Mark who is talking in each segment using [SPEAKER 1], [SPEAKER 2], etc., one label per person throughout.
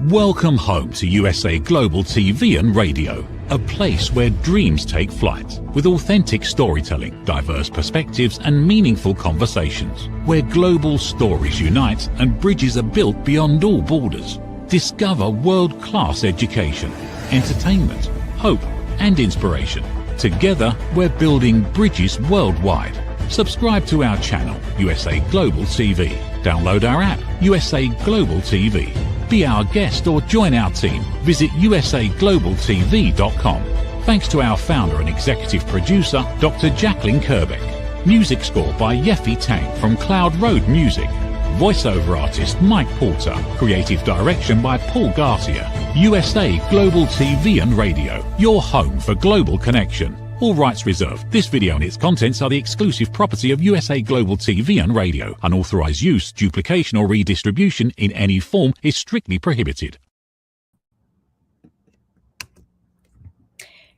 [SPEAKER 1] Welcome home to USA Global TV and Radio, a place where dreams take flight, with authentic storytelling, diverse perspectives and meaningful conversations, where global stories unite and bridges are built beyond all borders. Discover world-class education, entertainment, hope and inspiration. Together, we're building bridges worldwide. Subscribe to our channel, USA Global TV. Download our app, USA Global TV. Be our guest or join our team. Visit usaglobaltv.com. Thanks to our founder and executive producer, Dr. Jacalyn Kerbeck. Music score by Yeffy Tang from Cloud Road Music. Voiceover artist Mike Porter. Creative direction by Paul Garcia. USA Global TV and Radio. Your home for global connection. All rights reserved. This video and its contents are the exclusive property of USA Global TV and Radio. Unauthorized use, duplication or redistribution in any form is strictly prohibited.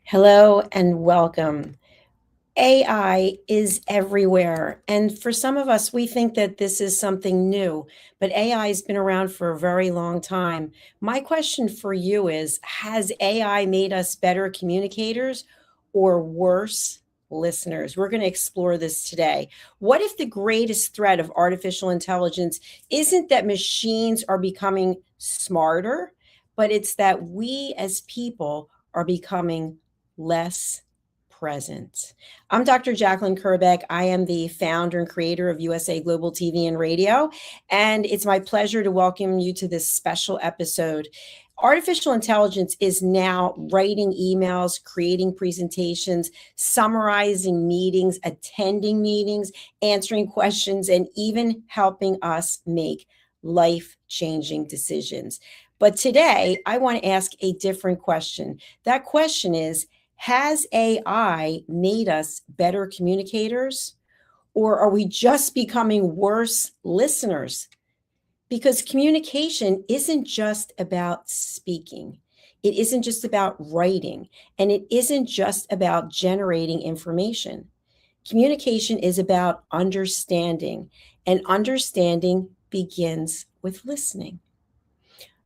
[SPEAKER 2] Hello and welcome. AI is everywhere. And for some of us, we think that this is something new, but AI has been around for a very long time. My question for you is, has AI made us better communicators or worse listeners? We're going to explore this today. What if the greatest threat of artificial intelligence isn't that machines are becoming smarter, but it's that we as people are becoming less present? I'm Dr. Jacalyn Kerbeck. I am the founder and creator of USA Global TV and Radio, and it's my pleasure to welcome you to this special episode. Artificial intelligence is now writing emails, creating presentations, summarizing meetings, attending meetings, answering questions, and even helping us make life-changing decisions. But today, I want to ask a different question. That question is, has AI made us better communicators, or are we just becoming worse listeners? Because communication isn't just about speaking. It isn't just about writing, and it isn't just about generating information. Communication is about understanding, and understanding begins with listening.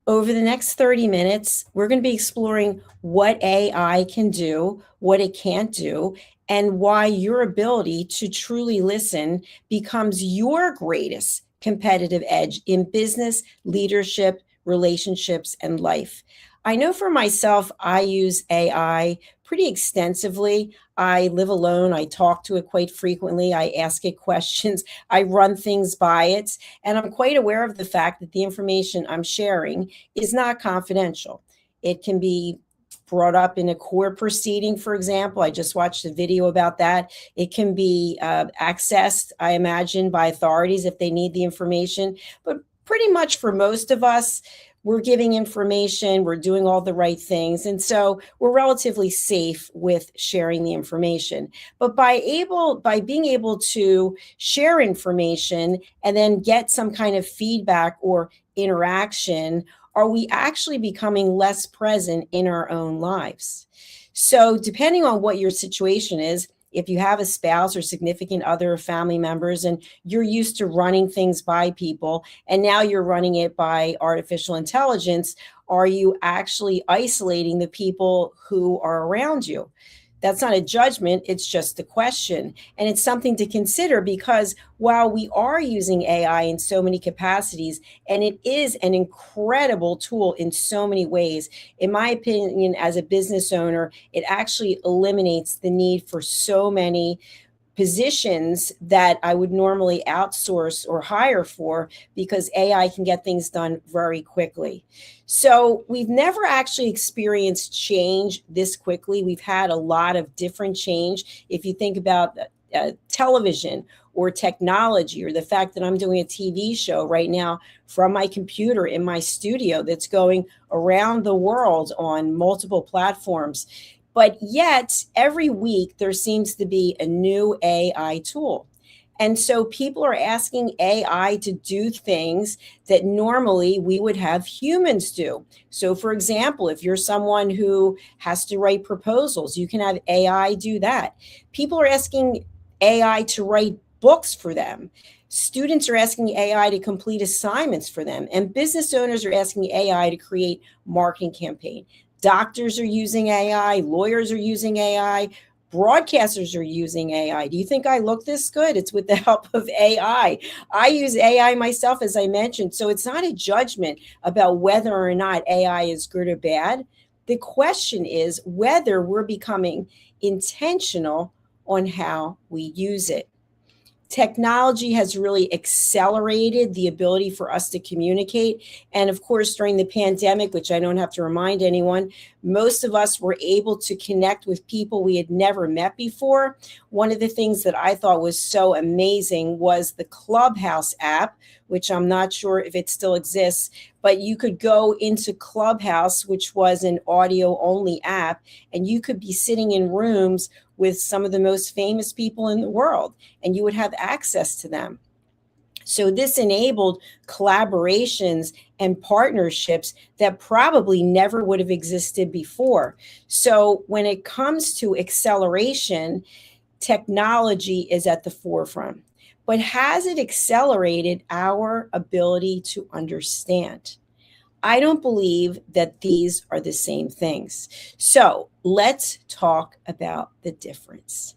[SPEAKER 2] Over the next 30 minutes, we're going to be exploring what AI can do, what it can't do, and why your ability to truly listen becomes your greatest competitive edge in business, leadership, relationships, and life. I know for myself, I use AI pretty extensively. I live alone. I talk to it quite frequently. I ask it questions. I run things by it. And I'm quite aware of the fact that the information I'm sharing is not confidential. It can be brought up in a court proceeding, for example. I just watched a video about that. It can be accessed, I imagine, by authorities if they need the information. But pretty much for most of us, we're giving information, we're doing all the right things. And so we're relatively safe with sharing the information. But by being able to share information and then get some kind of feedback or interaction, are we actually becoming less present in our own lives? So depending on what your situation is, if you have a spouse or significant other family members and you're used to running things by people and now you're running it by artificial intelligence, are you actually isolating the people who are around you? That's not a judgment, it's just a question. And it's something to consider because while we are using AI in so many capacities, and it is an incredible tool in so many ways, in my opinion, as a business owner, it actually eliminates the need for so many positions that I would normally outsource or hire for because AI can get things done very quickly. So we've never actually experienced change this quickly. We've had a lot of different change. If you think about television or technology, or the fact that I'm doing a TV show right now from my computer in my studio that's going around the world on multiple platforms. But yet every week there seems to be a new AI tool. And so people are asking AI to do things that normally we would have humans do. So for example, if you're someone who has to write proposals, you can have AI do that. People are asking AI to write books for them. Students are asking AI to complete assignments for them, and business owners are asking AI to create marketing campaign. Doctors are using AI, lawyers are using AI, broadcasters are using AI. Do you think I look this good? It's with the help of AI. I use AI myself, as I mentioned, so it's not a judgment about whether or not AI is good or bad. The question is whether we're becoming intentional on how we use it. Technology has really accelerated the ability for us to communicate. And of course, during the pandemic, which I don't have to remind anyone, most of us were able to connect with people we had never met before. One of the things that I thought was so amazing was the Clubhouse app, which I'm not sure if it still exists, but you could go into Clubhouse, which was an audio only app, and you could be sitting in rooms with some of the most famous people in the world, and you would have access to them. So this enabled collaborations and partnerships that probably never would have existed before. So when it comes to acceleration, technology is at the forefront. But has it accelerated our ability to understand? I don't believe that these are the same things. So let's talk about the difference.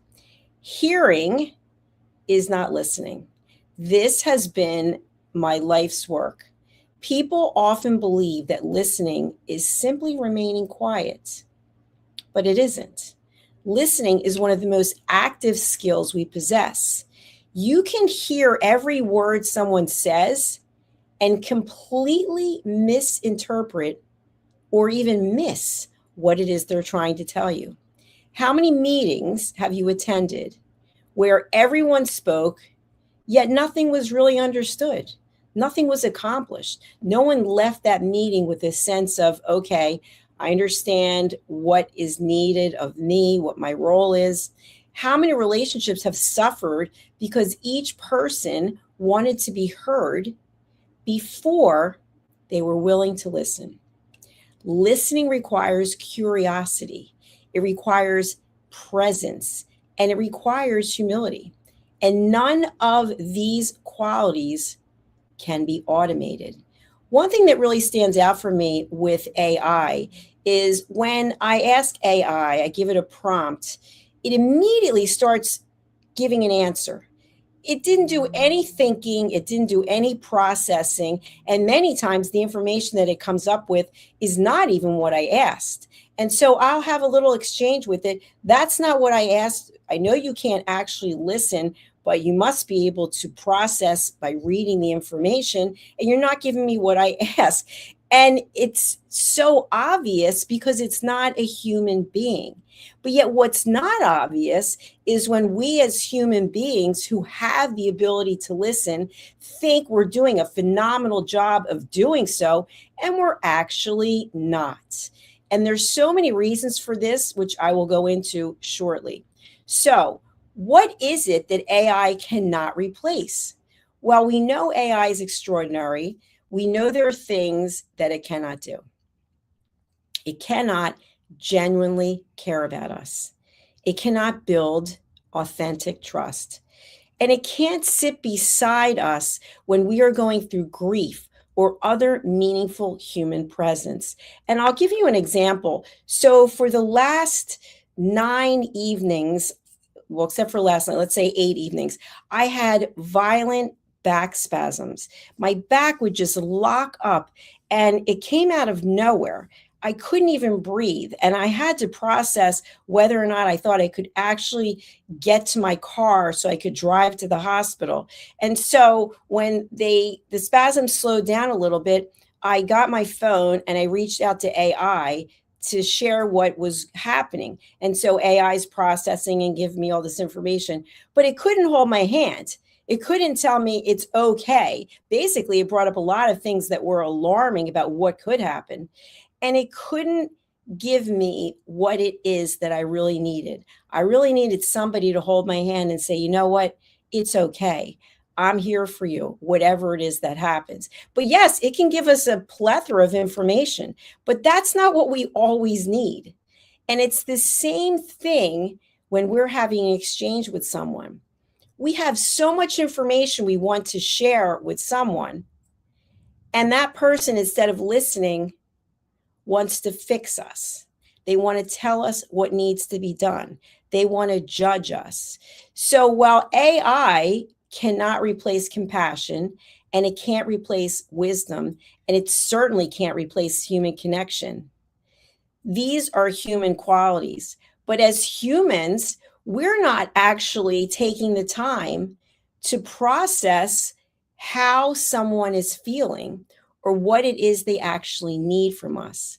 [SPEAKER 2] Hearing is not listening. This has been my life's work. People often believe that listening is simply remaining quiet, but it isn't. Listening is one of the most active skills we possess. You can hear every word someone says and completely misinterpret or even miss what it is they're trying to tell you. How many meetings have you attended where everyone spoke, yet nothing was really understood? Nothing was accomplished. No one left that meeting with a sense of, okay, I understand what is needed of me, what my role is. How many relationships have suffered because each person wanted to be heard before they were willing to listen? Listening requires curiosity, it requires presence, and it requires humility. And none of these qualities can be automated. One thing that really stands out for me with AI is when I ask AI, I give it a prompt, it immediately starts giving an answer. It didn't do any thinking, it didn't do any processing, and many times the information that it comes up with is not even what I asked. And so I'll have a little exchange with it. That's not what I asked. I know you can't actually listen, but you must be able to process by reading the information, and you're not giving me what I asked. And it's so obvious because it's not a human being. But yet what's not obvious is when we as human beings who have the ability to listen think we're doing a phenomenal job of doing so, and we're actually not. And there's so many reasons for this, which I will go into shortly. So what is it that AI cannot replace? Well, we know AI is extraordinary. We know there are things that it cannot do. It cannot genuinely care about us. It cannot build authentic trust. And it can't sit beside us when we are going through grief or other meaningful human presence. And I'll give you an example. So for the last 9 evenings, well, except for last night, let's say 8 evenings, I had violent back spasms. My back would just lock up, and it came out of nowhere. I couldn't even breathe, and I had to process whether or not I thought I could actually get to my car so I could drive to the hospital. And so when the spasms slowed down a little bit, I got my phone and I reached out to AI to share what was happening. And so AI is processing and giving me all this information, but it couldn't hold my hand. It couldn't tell me it's okay. Basically, it brought up a lot of things that were alarming about what could happen. And it couldn't give me what it is that I really needed. I really needed somebody to hold my hand and say, you know what? It's okay. I'm here for you, whatever it is that happens. But yes, it can give us a plethora of information, but that's not what we always need. And it's the same thing when we're having an exchange with someone. we have so much information we want to share with someone, and that person, instead of listening, wants to fix us. They want to tell us what needs to be done. They want to judge us. So while AI cannot replace compassion, and it can't replace wisdom, and it certainly can't replace human connection, these are human qualities. But as humans, we're not actually taking the time to process how someone is feeling or what it is they actually need from us.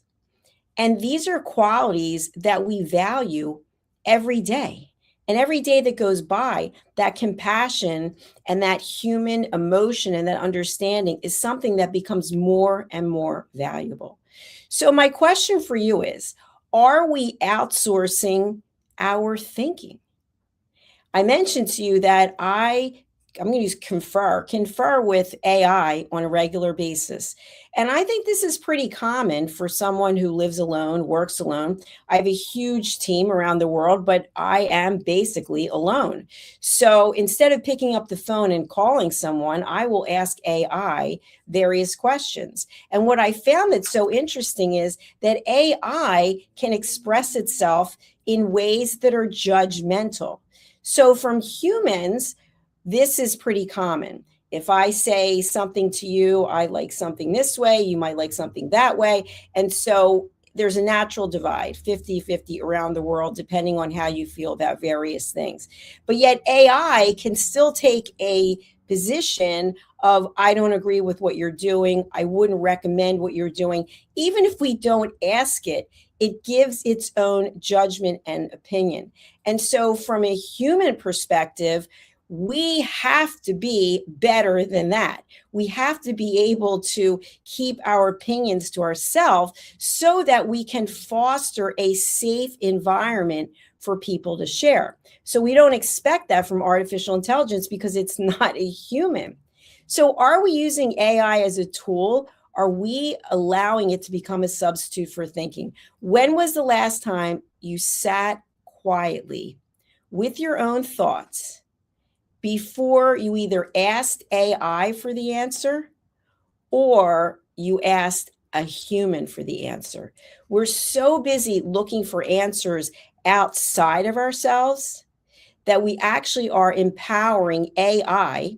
[SPEAKER 2] And these are qualities that we value every day. And every day that goes by, that compassion and that human emotion and that understanding is something that becomes more and more valuable. So, my question for you is, are we outsourcing our thinking? I mentioned to you that I'm going to use confer with AI on a regular basis. And I think this is pretty common for someone who lives alone, works alone. I have a huge team around the world, but I am basically alone. So instead of picking up the phone and calling someone, I will ask AI various questions. And what I found that's so interesting is that AI can express itself in ways that are judgmental. So from humans, this is pretty common. If I say something to you, I like something this way, you might like something that way. And so there's a natural divide, 50-50 around the world, depending on how you feel about various things. But yet AI can still take a position of, I don't agree with what you're doing. I wouldn't recommend what you're doing. Even if we don't ask it, it gives its own judgment and opinion. And so from a human perspective, we have to be better than that. We have to be able to keep our opinions to ourselves so that we can foster a safe environment for people to share. So we don't expect that from artificial intelligence because it's not a human. So are we using AI as a tool? Are we allowing it to become a substitute for thinking? When was the last time you sat quietly with your own thoughts before you either asked AI for the answer or you asked a human for the answer? We're so busy looking for answers outside of ourselves that we actually are empowering AI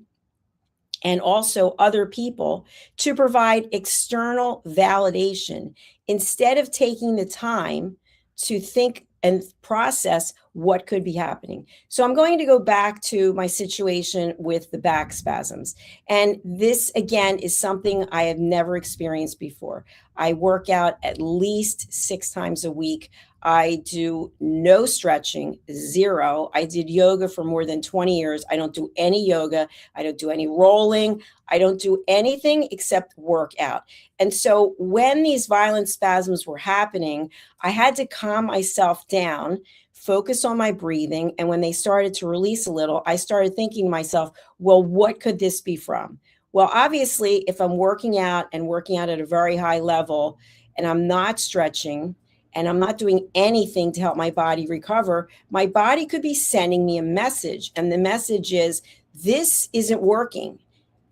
[SPEAKER 2] and also other people to provide external validation instead of taking the time to think and process what could be happening. So I'm going to go back to my situation with the back spasms. And this, again, is something I have never experienced before. I work out at least 6 times a week. I do no stretching, zero. I did yoga for more than 20 years. I don't do any yoga. I don't do any rolling. I don't do anything except work out. And so when these violent spasms were happening, I had to calm myself down, focus on my breathing. And when they started to release a little, I started thinking to myself, well, what could this be from? Well, obviously, if I'm working out at a very high level and I'm not stretching and I'm not doing anything to help my body recover, my body could be sending me a message. And the message is, this isn't working.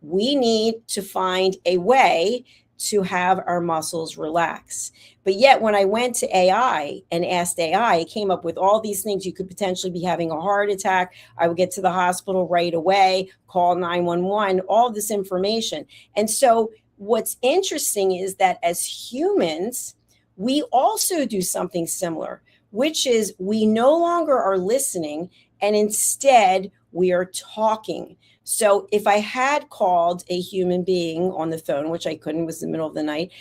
[SPEAKER 2] We need to find a way to have our muscles relax. But yet when I went to AI and asked AI, it came up with all these things. You could potentially be having a heart attack. I would get to the hospital right away, call 911, all this information. And so what's interesting is that as humans, we also do something similar, which is we no longer are listening and instead we are talking. So if I had called a human being on the phone, which I couldn't, it was the middle of the night,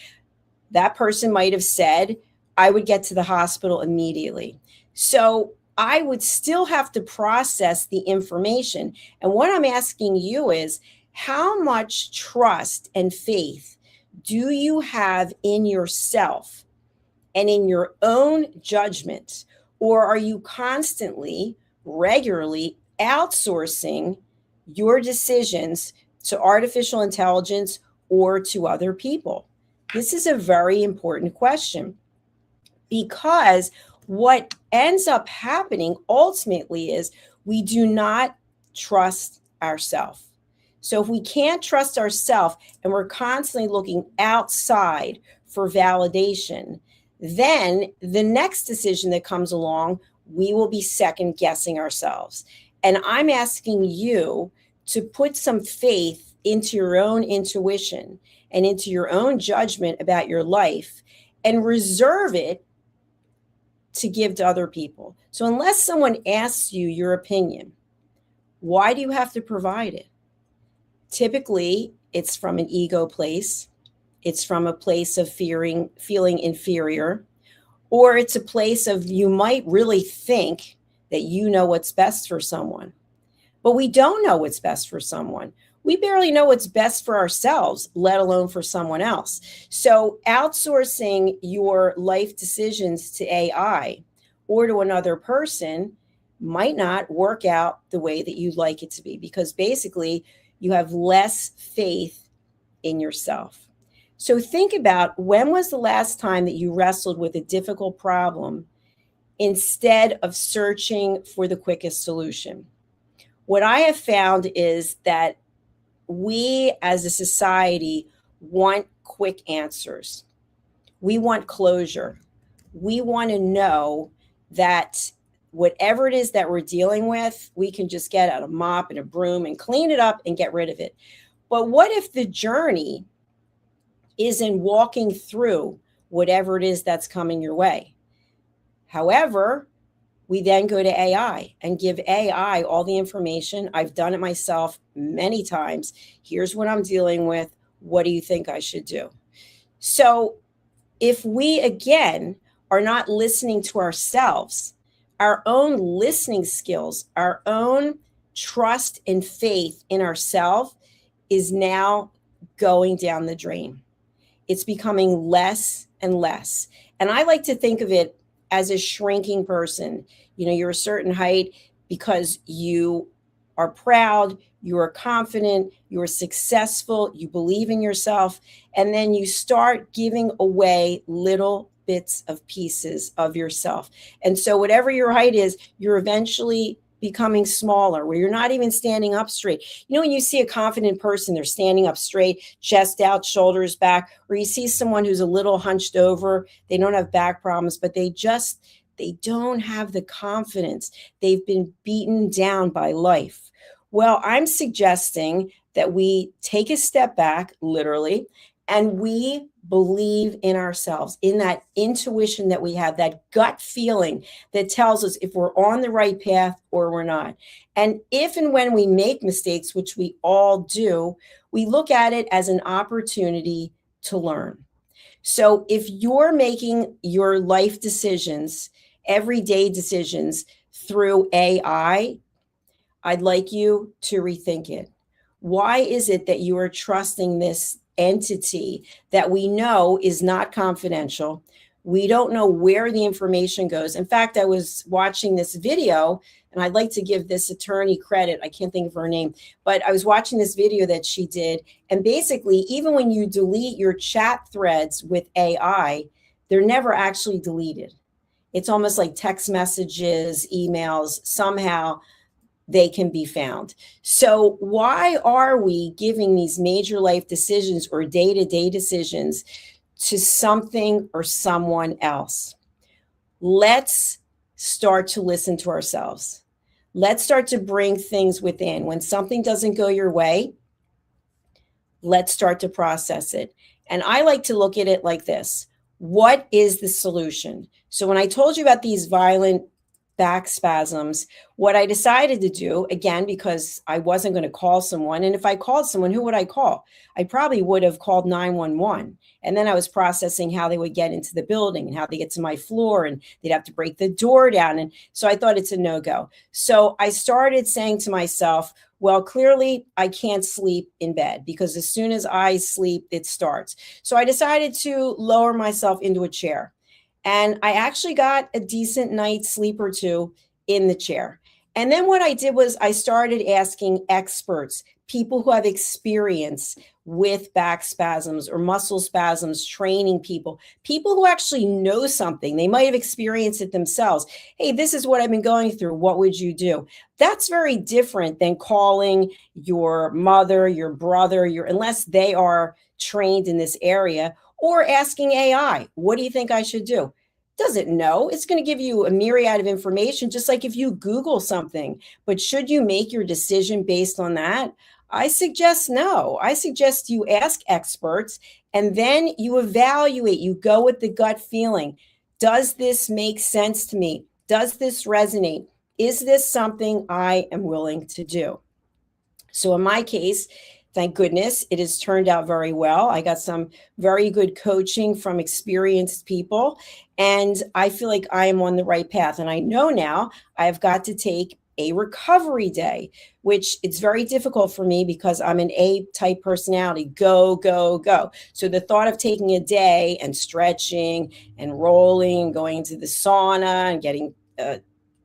[SPEAKER 2] that person might have said, I would get to the hospital immediately. So I would still have to process the information. And what I'm asking you is, how much trust and faith do you have in yourself and in your own judgment? Or are you constantly, regularly outsourcing your decisions to artificial intelligence or to other people? This is a very important question, because what ends up happening ultimately is we do not trust ourselves. So if we can't trust ourselves and we're constantly looking outside for validation, then the next decision that comes along, we will be second guessing ourselves. And I'm asking you to put some faith into your own intuition and into your own judgment about your life and reserve it to give to other people. So unless someone asks you your opinion, why do you have to provide it? Typically, it's from an ego place. It's from a place of feeling inferior, or it's a place of you might really think that you know what's best for someone, but we don't know what's best for someone. We barely know what's best for ourselves, let alone for someone else. So outsourcing your life decisions to AI or to another person might not work out the way that you'd like it to be, because basically you have less faith in yourself. So think about, when was the last time that you wrestled with a difficult problem instead of searching for the quickest solution? What I have found is that we as a society want quick answers. We want closure. We want to know that whatever it is that we're dealing with, we can just get out a mop and a broom and clean it up and get rid of it. But what if the journey is in walking through whatever it is that's coming your way? However, we then go to AI and give AI all the information. I've done it myself many times. Here's what I'm dealing with. What do you think I should do? So if we, again, are not listening to ourselves, our own listening skills, our own trust and faith in ourselves is now going down the drain. It's becoming less and less. And I like to think of it as a shrinking person. You know, you're a certain height because you are proud, you are confident, you are successful, you believe in yourself, and then you start giving away little bits of pieces of yourself. And so whatever your height is, you're eventually becoming smaller, where you're not even standing up straight. You know, when you see a confident person, they're standing up straight, chest out, shoulders back, or you see someone who's a little hunched over, they don't have back problems, but they don't have the confidence. They've been beaten down by life. Well, I'm suggesting that we take a step back, literally, and we believe in ourselves, in that intuition that we have, that gut feeling that tells us if we're on the right path or we're not. And if and when we make mistakes, which we all do, we look at it as an opportunity to learn. So if you're making your life decisions, everyday decisions through AI, I'd like you to rethink it. Why is it that you are trusting this entity that we know is not confidential? We don't know where the information goes. In fact, I was watching this video, and I'd like to give this attorney credit. I can't think of her name, but I was watching this video that she did. And basically, even when you delete your chat threads with AI, they're never actually deleted. It's almost like text messages, emails, somehow they can be found. So why are we giving these major life decisions or day-to-day decisions to something or someone else? Let's start to listen to ourselves. Let's start to bring things within. When something doesn't go your way, let's start to process it. And I like to look at it like this. What is the solution? So when I told you about these violent back spasms, what I decided to do, again, because I wasn't going to call someone, and if I called someone, who would I call? I probably would have called 911. And then I was processing how they would get into the building and how they get to my floor, and they'd have to break the door down. And so I thought it's a no-go. So I started saying to myself, well, clearly I can't sleep in bed, because as soon as I sleep, it starts. So I decided to lower myself into a chair. And I actually got a decent night's sleep or two in the chair. And then what I did was I started asking experts, people who have experience with back spasms or muscle spasms, training people who actually know something. They might have experienced it themselves. Hey, this is what I've been going through. What would you do? That's very different than calling your mother, your brother, unless they are trained in this area, or asking AI, what do you think I should do? Doesn't know. It's going to give you a myriad of information, just like if you Google something. But should you make your decision based on that? I suggest no. I suggest you ask experts and then you evaluate. You go with the gut feeling. Does this make sense to me? Does this resonate? Is this something I am willing to do? So in my case, thank goodness, it has turned out very well. I got some very good coaching from experienced people, and I feel like I am on the right path. And I know now I've got to take a recovery day, which it's very difficult for me because I'm an A-type personality. Go, go, go. So the thought of taking a day and stretching and rolling and going into the sauna and getting a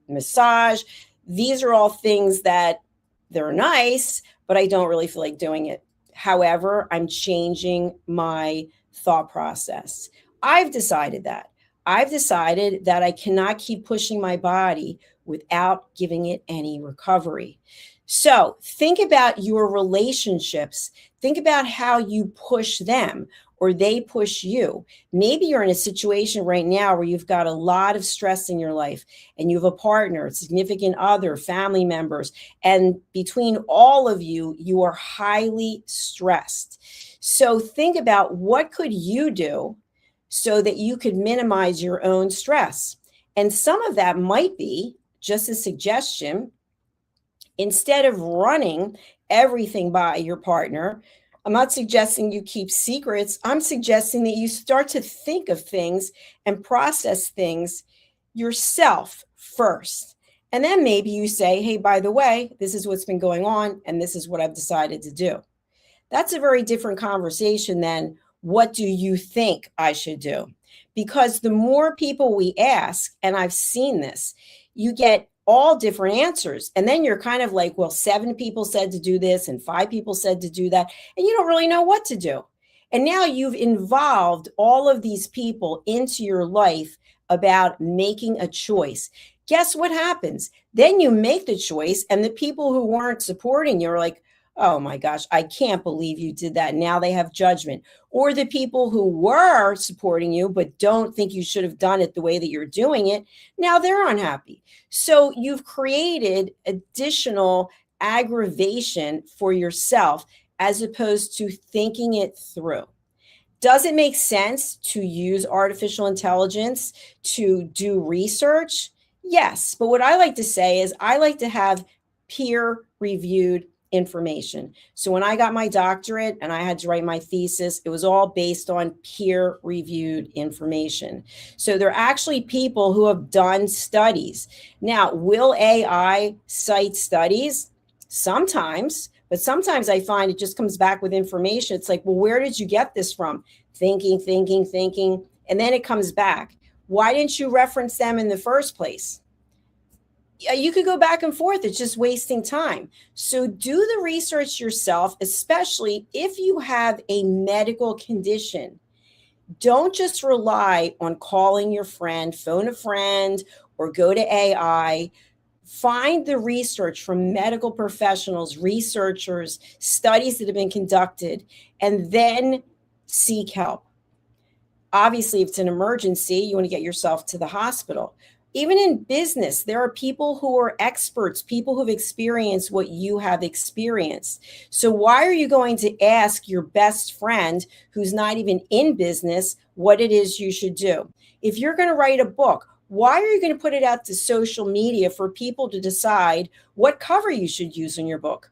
[SPEAKER 2] massage, these are all things that they're nice, but I don't really feel like doing it. However, I'm changing my thought process. I've decided that. I've decided that I cannot keep pushing my body without giving it any recovery. So think about your relationships. Think about how you push them or they push you. Maybe you're in a situation right now where you've got a lot of stress in your life and you have a partner, a significant other, family members, and between all of you, you are highly stressed. So think about what could you do so that you could minimize your own stress. And some of that might be just a suggestion. Instead of running everything by your partner, I'm not suggesting you keep secrets. I'm suggesting that you start to think of things and process things yourself first. And then maybe you say, hey, by the way, this is what's been going on, and this is what I've decided to do. That's a very different conversation than what do you think I should do? Because the more people we ask, and I've seen this, you get all different answers. And then you're kind of like, well, 7 people said to do this and 5 people said to do that. And you don't really know what to do. And now you've involved all of these people into your life about making a choice. Guess what happens? Then you make the choice and the people who weren't supporting you are like, oh my gosh, I can't believe you did that. Now they have judgment. Or the people who were supporting you but don't think you should have done it the way that you're doing it, now they're unhappy. So you've created additional aggravation for yourself as opposed to thinking it through. Does it make sense to use artificial intelligence to do research? Yes. But what I like to say is I like to have peer-reviewed information. So when I got my doctorate and I had to write my thesis, it was all based on peer-reviewed information. So there are actually people who have done studies. Now, will AI cite studies? Sometimes, but sometimes I find it just comes back with information. It's like, well, where did you get this from? Thinking, and then it comes back. Why didn't you reference them in the first place? You could go back and forth. It's just wasting time. So do the research yourself, especially if you have a medical condition. Don't just rely on calling your friend, phone a friend, or go to AI. Find the research from medical professionals, researchers, studies that have been conducted, and then seek help. Obviously, if it's an emergency, you want to get yourself to the hospital. Even in business, there are people who are experts, people who've experienced what you have experienced. So why are you going to ask your best friend who's not even in business what it is you should do? If you're going to write a book, why are you going to put it out to social media for people to decide what cover you should use in your book?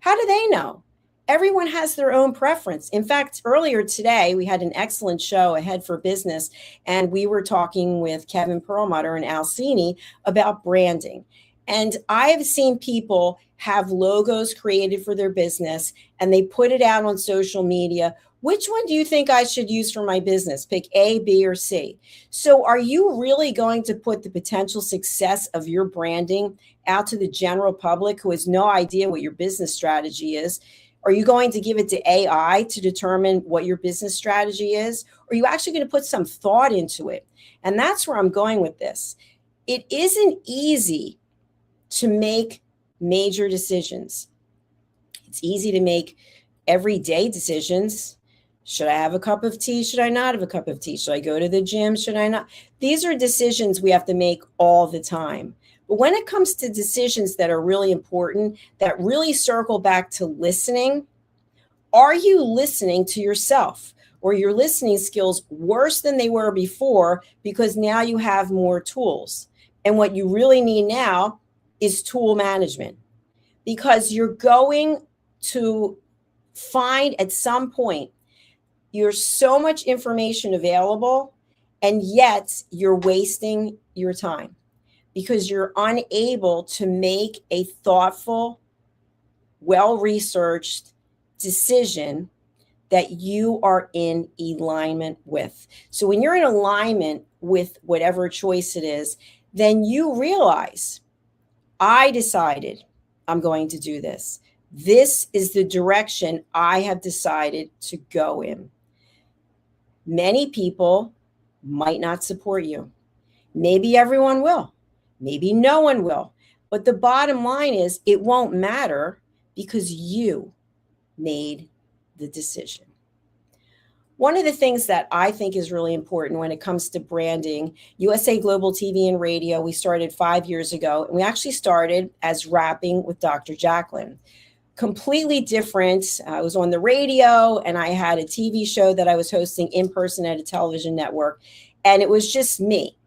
[SPEAKER 2] How do they know? Everyone has their own preference. In fact, earlier today, we had an excellent show ahead for business, and we were talking with Kevin Perlmutter and Alcini about branding. And I have seen people have logos created for their business, and they put it out on social media Which one do you think I should use for my business? Pick A, B, or C. So are you really going to put the potential success of your branding out to the general public who has no idea what your business strategy is? Are you going to give it to AI to determine what your business strategy is? Or are you actually going to put some thought into it? And that's where I'm going with this. It isn't easy to make major decisions. It's easy to make everyday decisions. Should I have a cup of tea? Should I not have a cup of tea? Should I go to the gym? Should I not? These are decisions we have to make all the time. But when it comes to decisions that are really important, that really circle back to listening, are you listening to yourself? Or your listening skills worse than they were before because now you have more tools? And what you really need now is tool management, because you're going to find at some point there's so much information available, and yet you're wasting your time because you're unable to make a thoughtful, well-researched decision that you are in alignment with. So when you're in alignment with whatever choice it is, then you realize, I decided I'm going to do this. This is the direction I have decided to go in. Many people might not support you. Maybe everyone will. Maybe no one will. But the bottom line is it won't matter because you made the decision. One of the things that I think is really important when it comes to branding, USA Global TV and Radio, we started 5 years ago, and we actually started as Rapping with Dr. Jacalyn. Completely different. I was on the radio, and I had a TV show that I was hosting in person at a television network, and it was just me.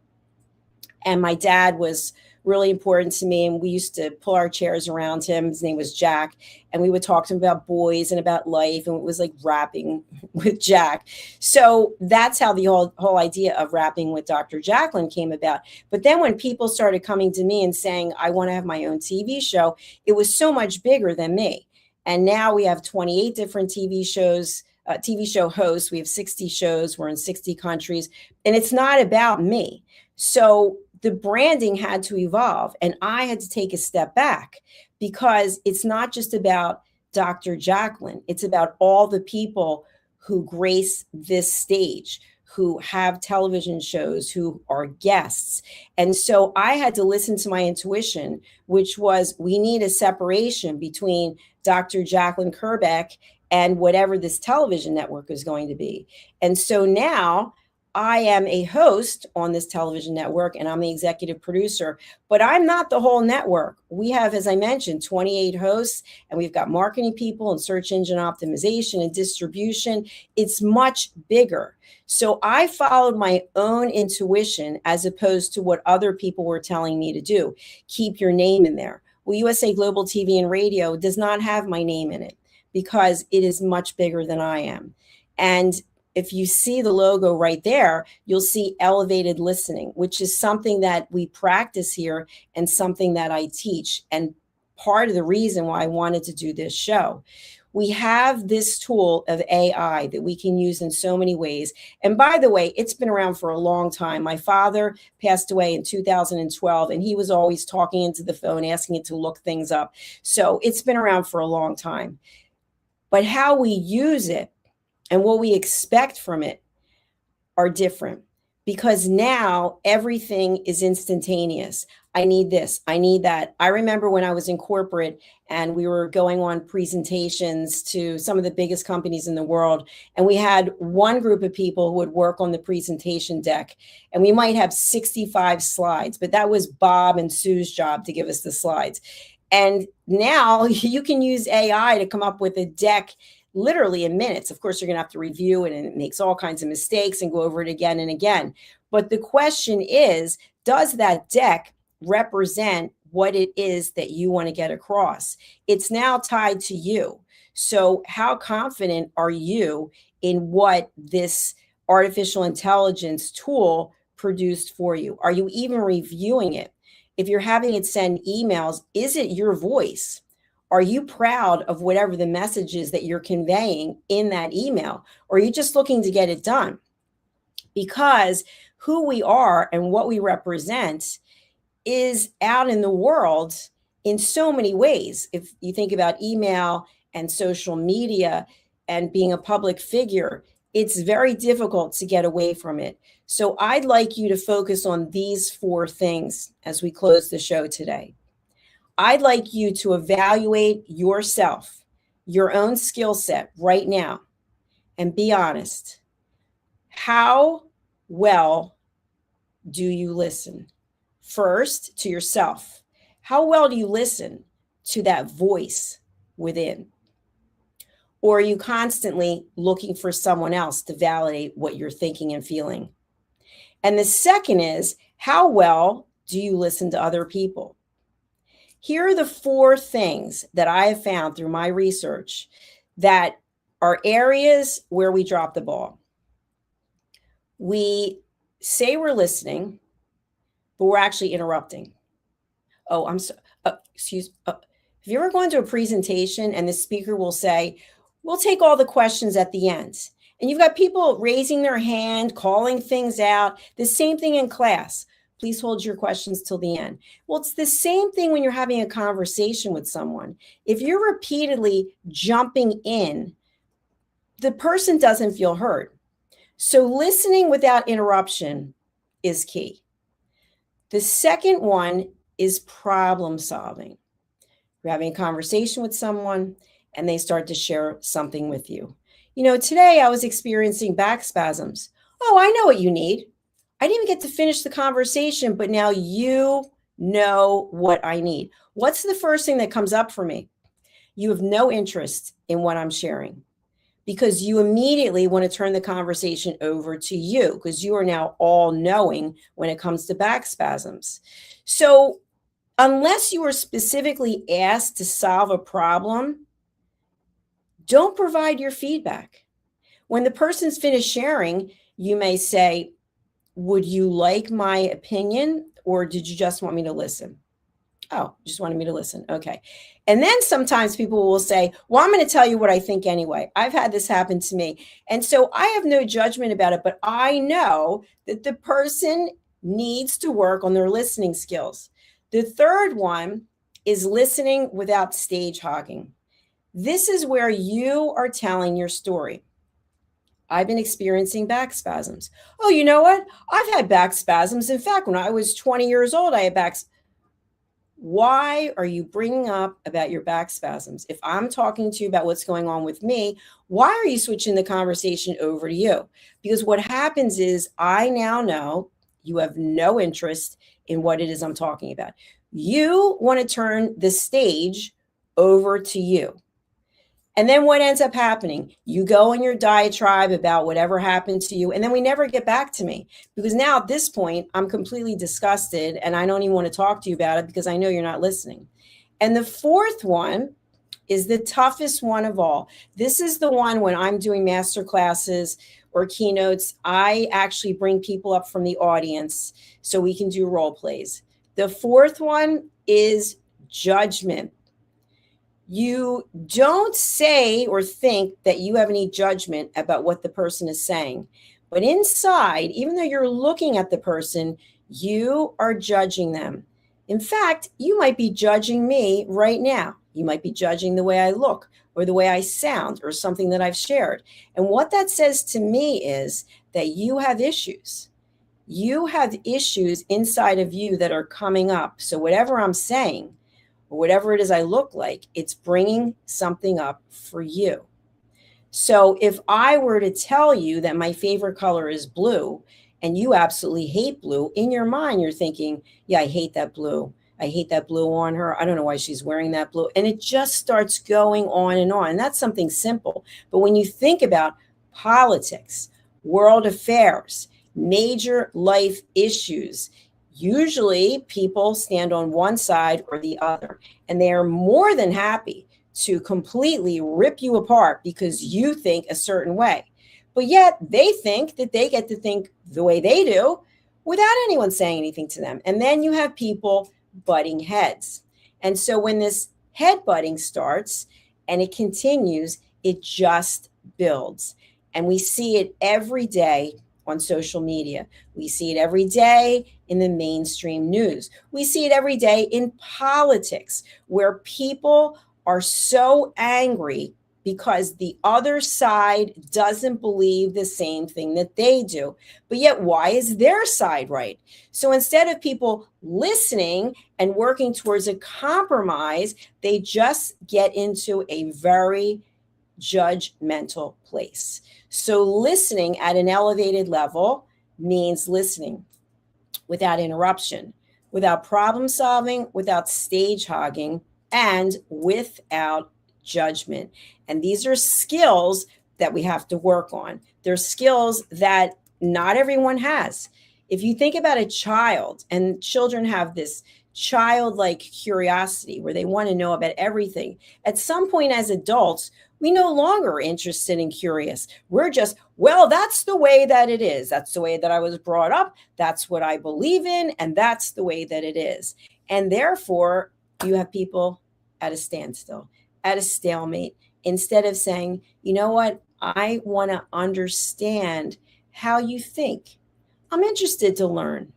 [SPEAKER 2] And my dad was really important to me, and we used to pull our chairs around him. His name was Jack, and we would talk to him about boys and about life, and it was like rapping with Jack. So that's how the whole idea of Rapping with Dr. Jacalyn came about. But then when people started coming to me and saying, I want to have my own TV show, it was so much bigger than me. And now we have 28 different TV show hosts. We have 60 shows. We're in 60 countries, and it's not about me. So the branding had to evolve, and I had to take a step back because it's not just about Dr. Jacalyn. It's about all the people who grace this stage, who have television shows, who are guests. And so I had to listen to my intuition, which was we need a separation between Dr. Jacalyn Kerbeck and whatever this television network is going to be. And so now I am a host on this television network, and I'm the executive producer, but I'm not the whole network. We have, as I mentioned, 28 hosts, and we've got marketing people and search engine optimization and distribution. It's much bigger. So I followed my own intuition as opposed to what other people were telling me to do. Keep your name in there. Well, USA Global TV and Radio does not have my name in it because it is much bigger than I am. And if you see the logo right there, you'll see elevated listening, which is something that we practice here and something that I teach. And part of the reason why I wanted to do this show. We have this tool of AI that we can use in so many ways. And by the way, it's been around for a long time. My father passed away in 2012, and he was always talking into the phone, asking it to look things up. So it's been around for a long time. But how we use it and what we expect from it are different, because now everything is instantaneous. I need this, I need that. I remember when I was in corporate and we were going on presentations to some of the biggest companies in the world, and we had one group of people who would work on the presentation deck, and we might have 65 slides, but that was Bob and Sue's job to give us the slides. And now you can use AI to come up with a deck literally in minutes. Of course, you're going to have to review it, and it makes all kinds of mistakes and go over it again and again. But the question is, does that deck represent what it is that you want to get across? It's now tied to you. So how confident are you in what this artificial intelligence tool produced for you? Are you even reviewing it? If you're having it send emails, is it your voice? Are you proud of whatever the message is that you're conveying in that email? Or are you just looking to get it done? Because who we are and what we represent is out in the world in so many ways. If you think about email and social media and being a public figure, it's very difficult to get away from it. So I'd like you to focus on these 4 things as we close the show today. I'd like you to evaluate yourself, your own skill set right now, and be honest. How well do you listen? First, to yourself. How well do you listen to that voice within? Or are you constantly looking for someone else to validate what you're thinking and feeling? And the second is, how well do you listen to other people? Here are the 4 things that I have found through my research that are areas where we drop the ball. We say we're listening, but we're actually interrupting. Oh, I'm so, have you ever gone to a presentation and the speaker will say, we'll take all the questions at the end. And you've got people raising their hand, calling things out. The same thing in class. Please hold your questions till the end. Well, it's the same thing when you're having a conversation with someone. If you're repeatedly jumping in, the person doesn't feel heard. So listening without interruption is key. The second one is problem solving. You're having a conversation with someone and they start to share something with you. You know, today I was experiencing back spasms. Oh, I know what you need. I didn't even get to finish the conversation, but now you know what I need. What's the first thing that comes up for me? You have no interest in what I'm sharing because you immediately want to turn the conversation over to you because you are now all knowing when it comes to back spasms. So unless you are specifically asked to solve a problem, don't provide your feedback. When the person's finished sharing, you may say, would you like my opinion or did you just want me to listen? Oh, you just wanted me to listen. Okay. And then sometimes people will say, well, I'm going to tell you what I think anyway. I've had this happen to me. And so I have no judgment about it, but I know that the person needs to work on their listening skills. The third one is listening without stage hogging. This is where you are telling your story. I've been experiencing back spasms. Oh, you know what? I've had back spasms. In fact, when I was 20 years old, I had back. Why are you bringing up about your back spasms? If I'm talking to you about what's going on with me, why are you switching the conversation over to you? Because what happens is I now know you have no interest in what it is I'm talking about. You want to turn the stage over to you. And then what ends up happening? You go in your diatribe about whatever happened to you, and then we never get back to me because now at this point, I'm completely disgusted and I don't even want to talk to you about it because I know you're not listening. And the fourth one is the toughest one of all. This is the one when I'm doing master classes or keynotes, I actually bring people up from the audience so we can do role plays. The fourth one is judgment. You don't say or think that you have any judgment about what the person is saying. But inside, even though you're looking at the person, you are judging them. In fact, you might be judging me right now. You might be judging the way I look or the way I sound or something that I've shared. And what that says to me is that you have issues. You have issues inside of you that are coming up. So whatever I'm saying, or whatever it is I look like, it's bringing something up for you. So if I were to tell you that my favorite color is blue and you absolutely hate blue, in your mind, you're thinking, yeah, I hate that blue. I hate that blue on her. I don't know why she's wearing that blue. And it just starts going on and on. And that's something simple. But when you think about politics, world affairs, major life issues, usually people stand on one side or the other, and they are more than happy to completely rip you apart because you think a certain way. But yet they think that they get to think the way they do without anyone saying anything to them. And then you have people butting heads. And so when this Headbutting starts and it continues, it just builds. And we see it every day on social media. We see it every day in the mainstream news. We see it every day in politics, where people are so angry because the other side doesn't believe the same thing that they do. But yet, why is their side right? So instead of people listening and working towards a compromise, they just get into a very judgmental place. So listening at an elevated level means listening without interruption, without problem solving, without stage hogging, and without judgment. And these are skills that we have to work on. They're skills that not everyone has. If you think about a child, and children have this childlike curiosity where they want to know about everything, at some point as adults, we no longer are interested and curious. We're just, well, that's the way that it is. That's the way that I was brought up. That's what I believe in. And that's the way that it is. And therefore, you have people at a standstill, at a stalemate, instead of saying, you know what? I want to understand how you think. I'm interested to learn.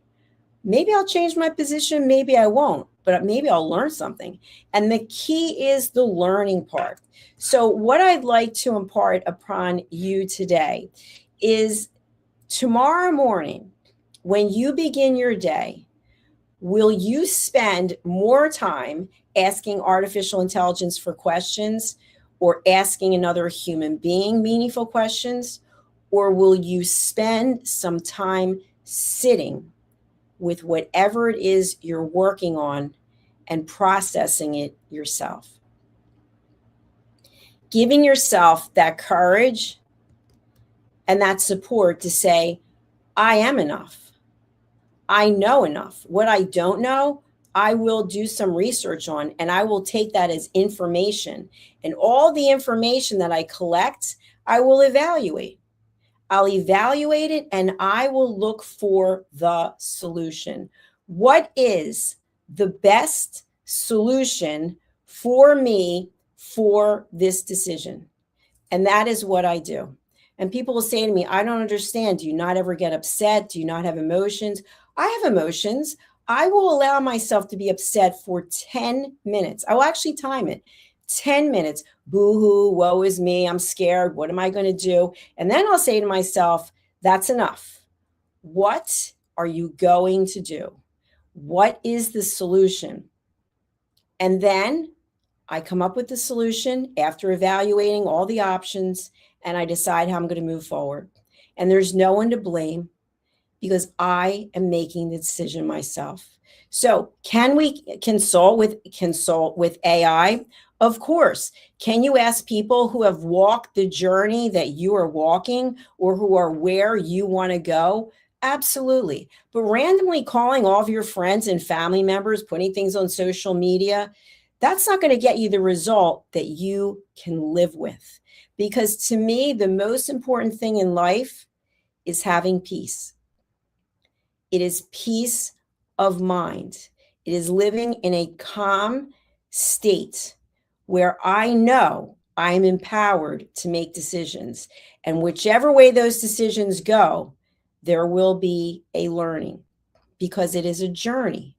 [SPEAKER 2] Maybe I'll change my position. Maybe I won't, but maybe I'll learn something. And the key is the learning part. So what I'd like to impart upon you today is tomorrow morning, when you begin your day, will you spend more time asking artificial intelligence for questions or asking another human being meaningful questions? Or will you spend some time sitting with whatever it is you're working on and processing it yourself? Giving yourself that courage and that support to say, I am enough. I know enough. What I don't know, I will do some research on, and I will take that as information. And all the information that I collect, I will evaluate. I'll evaluate it and I will look for the solution. What is the best solution for me for this decision? And that is what I do. And people will say to me, I don't understand. Do you not ever get upset? Do you not have emotions? I have emotions. I will allow myself to be upset for 10 minutes. I will actually time it. 10 minutes. Boo-hoo, woe is me. I'm scared. What am I going to do? And then I'll say to myself, that's enough. What are you going to do? What is the solution? And then I come up with the solution after evaluating all the options, and I decide how I'm going to move forward. And there's no one to blame because I am making the decision myself. So can we consult with AI? Of course. Can you ask people who have walked the journey that you are walking or who are where you want to go? Absolutely. But randomly calling all of your friends and family members, putting things on social media, that's not going to get you the result that you can live with. Because to me, the most important thing in life is having peace. It is peace of mind. It is living in a calm state where I know I am empowered to make decisions. And whichever way those decisions go, there will be a learning because it is a journey.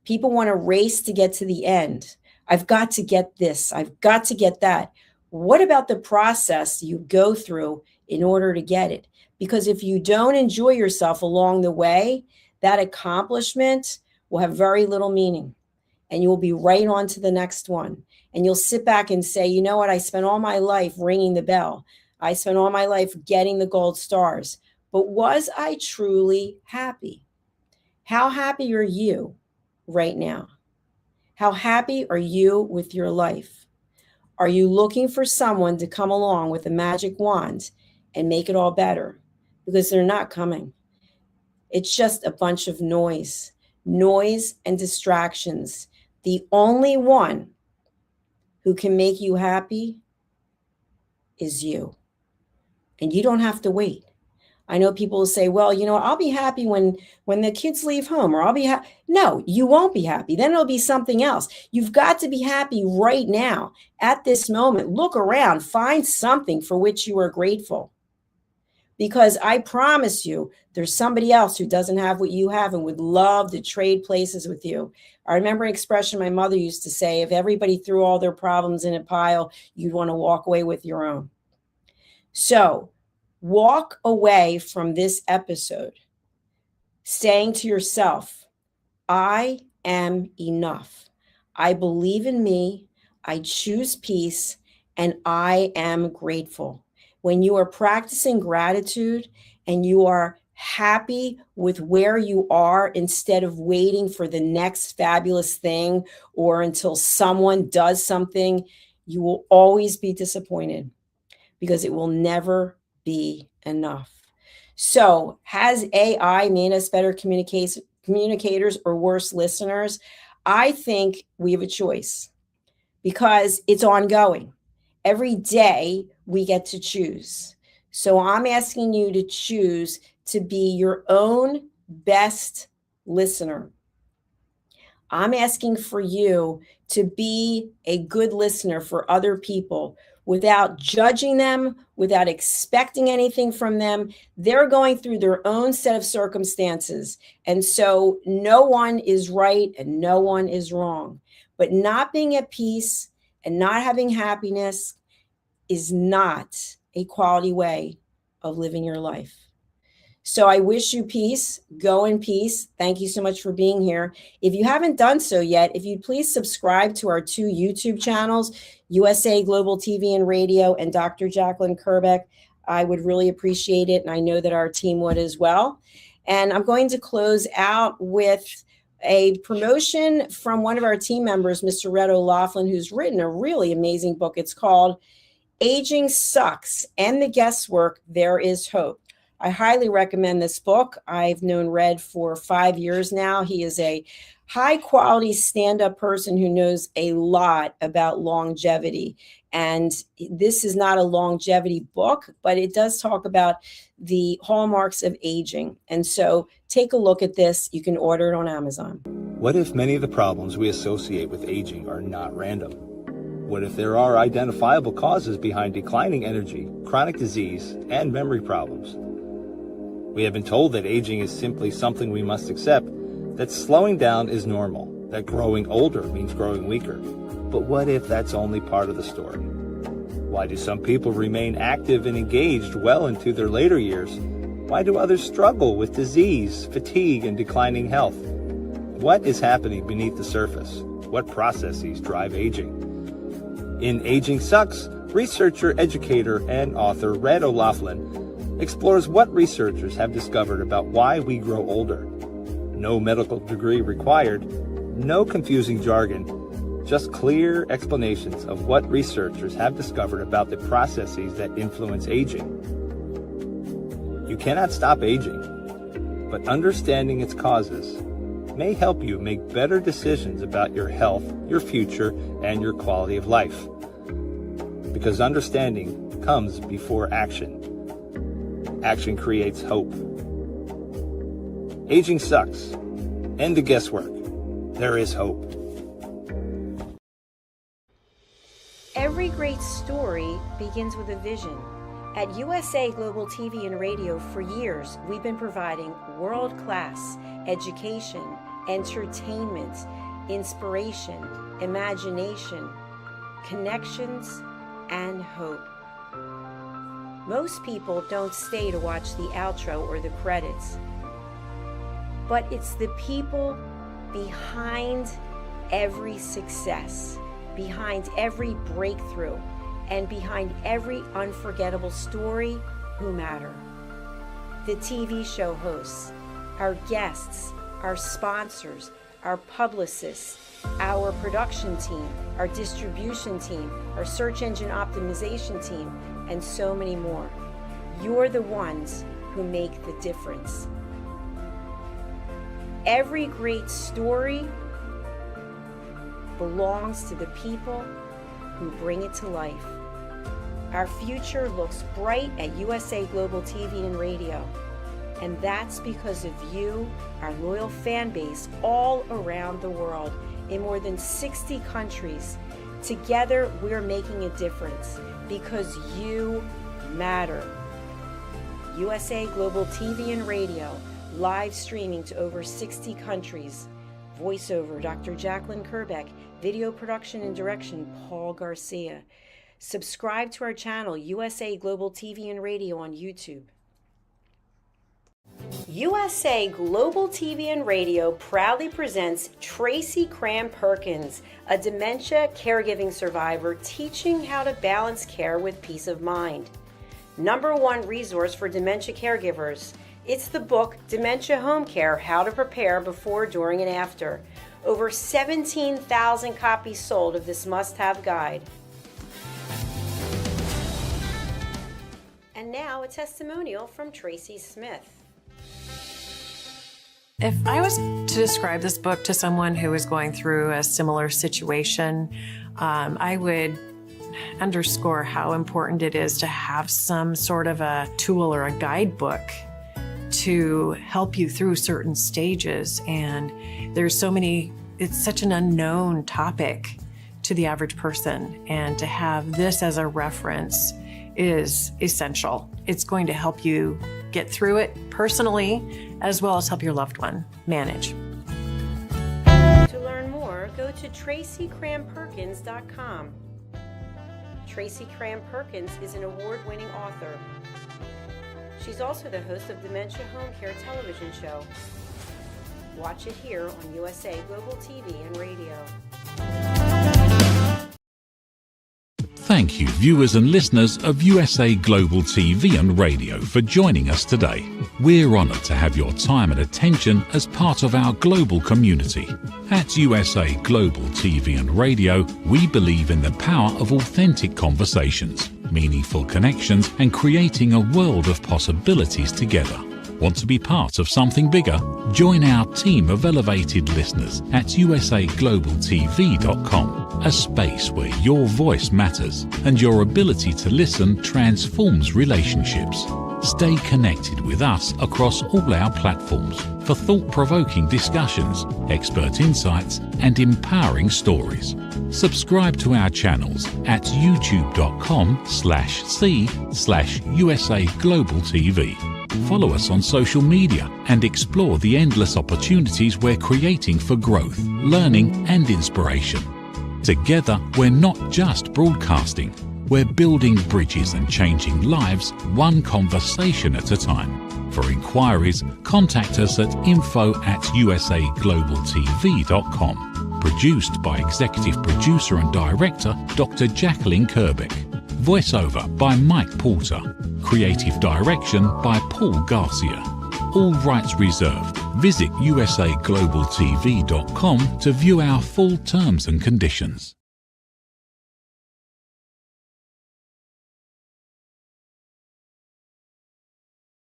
[SPEAKER 2] People want to race to get to the end. I've got to get this. I've got to get that. What about the process you go through in order to get it? Because if you don't enjoy yourself along the way, that accomplishment will have very little meaning. And you will be right on to the next one. And you'll sit back and say, you know what? I spent all my life ringing the bell. I spent all my life getting the gold stars. But was I truly happy? How happy are you right now? How happy are you with your life? Are you looking for someone to come along with a magic wand and make it all better? Because they're not coming. It's just a bunch of noise and distractions. The only one who can make you happy is you. And you don't have to wait. I know people will say, well, I'll be happy when the kids leave home, or I'll be happy. No, you won't be happy. Then it'll be something else. You've got to be happy right now at this moment. Look around, find something for which you are grateful. Because I promise you, there's somebody else who doesn't have what you have and would love to trade places with you. I remember an expression my mother used to say, if everybody threw all their problems in a pile, you'd want to walk away with your own. So walk away from this episode saying to yourself, I am enough. I believe in me. I choose peace, and I am grateful. When you are practicing gratitude and you are happy with where you are instead of waiting for the next fabulous thing or until someone does something, you will always be disappointed because it will never be enough. So has AI made us better communicators or worse listeners? I think we have a choice because it's ongoing. Every day we get to choose. So I'm asking you to choose to be your own best listener. I'm asking for you to be a good listener for other people without judging them, without expecting anything from them. They're going through their own set of circumstances. And so no one is right and no one is wrong. But not being at peace and not having happiness is not a quality way of living your life. So I wish you peace. Go in peace. Thank you so much for being here. If you haven't done so yet, if you'd please subscribe to our 2 YouTube channels, USA Global TV and Radio and Dr. Jacalyn Kerbeck, I would really appreciate it. And I know that our team would as well. And I'm going to close out with a promotion from one of our team members, Mr. Red O'Laughlin, who's written a really amazing book. It's called Aging Sucks and the Guesswork, There is Hope. I highly recommend this book. I've known Red for 5 years now. He is a high quality stand-up person who knows a lot about longevity. And this is not a longevity book, but it does talk about the hallmarks of aging. And so take a look at this. You can order it on Amazon.
[SPEAKER 3] What if many of the problems we associate with aging are not random? What if there are identifiable causes behind declining energy, chronic disease, and memory problems? We have been told that aging is simply something we must accept, that slowing down is normal, that growing older means growing weaker. But what if that's only part of the story? Why do some people remain active and engaged well into their later years? Why do others struggle with disease, fatigue, and declining health? What is happening beneath the surface? What processes drive aging? In Aging Sucks, researcher, educator, and author Red O'Laughlin explores what researchers have discovered about why we grow older. No medical degree required, no confusing jargon, just clear explanations of what researchers have discovered about the processes that influence aging. You cannot stop aging, but understanding its causes may help you make better decisions about your health, your future, and your quality of life. Because understanding comes before action. Action creates hope. Aging sucks. End the guesswork. There is hope.
[SPEAKER 2] Every great story begins with a vision. At USA Global TV and Radio for years, we've been providing world-class education, entertainment, inspiration, imagination, connections, and hope. Most people don't stay to watch the outro or the credits, but it's the people behind every success, behind every breakthrough, and behind every unforgettable story who matter. The TV show hosts, our guests, our sponsors, our publicists, our production team, our distribution team, our search engine optimization team, and so many more. You're the ones who make the difference. Every great story belongs to the people who bring it to life. Our future looks bright at USA Global TV and Radio. And that's because of you, our loyal fan base all around the world in more than 60 countries. Together, we're making a difference because you matter. USA Global TV and Radio, live streaming to over 60 countries. Voiceover, Dr. Jacalyn Kerbeck. Video production and direction, Paul Garcia. Subscribe to our channel, USA Global TV and Radio on YouTube. USA Global TV and Radio proudly presents Tracy Cram-Perkins, a dementia caregiving survivor teaching how to balance care with peace of mind. #1 resource for dementia caregivers. It's the book Dementia Home Care: How to Prepare Before, During, and After. Over 17,000 copies sold of this must-have guide. And now a testimonial from Tracy Smith.
[SPEAKER 4] If I was to describe this book to someone who is going through a similar situation, I would underscore how important it is to have some sort of a tool or a guidebook to help you through certain stages. And there's so many, it's such an unknown topic to the average person. And to have this as a reference is essential. It's going to help you get through it personally, as well as help your loved one manage.
[SPEAKER 2] To learn more, go to tracycramperkins.com. Tracy Cram-Perkins is an award-winning author. She's also the host of Dementia Home Care television show. Watch it here on USA Global TV and Radio.
[SPEAKER 1] Thank you, viewers and listeners of USA Global TV and Radio, for joining us today. We're honoured to have your time and attention as part of our global community. At USA Global TV and Radio, we believe in the power of authentic conversations, meaningful connections, and creating a world of possibilities together. Want to be part of something bigger? Join our team of elevated listeners at usaglobaltv.com, a space where your voice matters and your ability to listen transforms relationships. Stay connected with us across all our platforms for thought-provoking discussions, expert insights, and empowering stories. Subscribe to our channels at youtube.com/c/USA Global TV. Follow us on social media and explore the endless opportunities we're creating for growth, learning, and inspiration. Together, we're not just broadcasting, we're building bridges and changing lives one conversation at a time. For inquiries, contact us at info@usaglobaltv.com. Produced by Executive Producer and Director Dr. Jacalyn Kerbeck. Voiceover by Mike Porter. Creative direction by Paul Garcia. All rights reserved. Visit usaglobaltv.com to view our full terms and conditions.